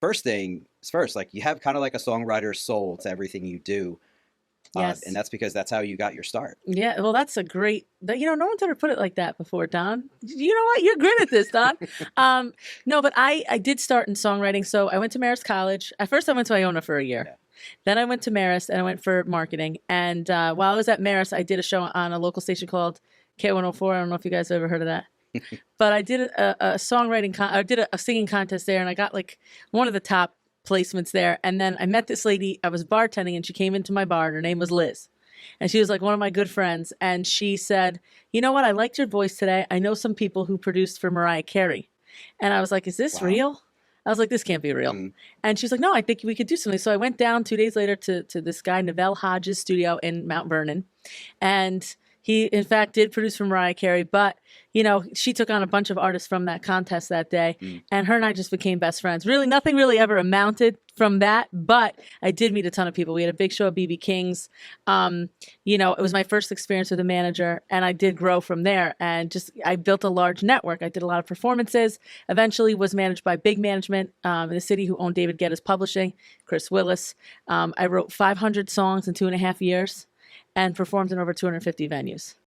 first thing is first, like you have kind of like a songwriter's soul to everything you do. And Yes. that's because that's how you got your start. Yeah, well, that's a great. No one's ever put it like that before, Don. You know what? You're great at this, Don. No, but I did start in songwriting. So I went to Marist College. At first, I went to Iona for a year. Yeah. Then I went to Marist and I went for marketing. And while I was at Marist, I did a show on a local station called K104. I don't know if you guys have ever heard of that. But I did a songwriting. I did a singing contest there, and I got like one of the top placements there. And then I met this lady. I was bartending, and she came into my bar. And her name was Liz. And she was like one of my good friends. And she said, "You know what? I liked your voice today. I know some people who produced for Mariah Carey." And I was like, "Is this Wow. real?" I was like, "This can't be real." Mm. And she's like, "No, I think we could do something." So I went down 2 days later to this guy, Neville Hodges' studio in Mount Vernon. And he, in fact, did produce for Mariah Carey. But, she took on a bunch of artists from that contest that day. Mm. And her and I just became best friends. Really, nothing really ever amounted from that. But I did meet a ton of people. We had a big show at BB King's. It was my first experience with a manager. And I did grow from there. And I built a large network. I did a lot of performances. Eventually was managed by big management in the city who owned David Guetta's Publishing, Chris Willis. I wrote 500 songs in 2.5 years and performed in over 250 venues.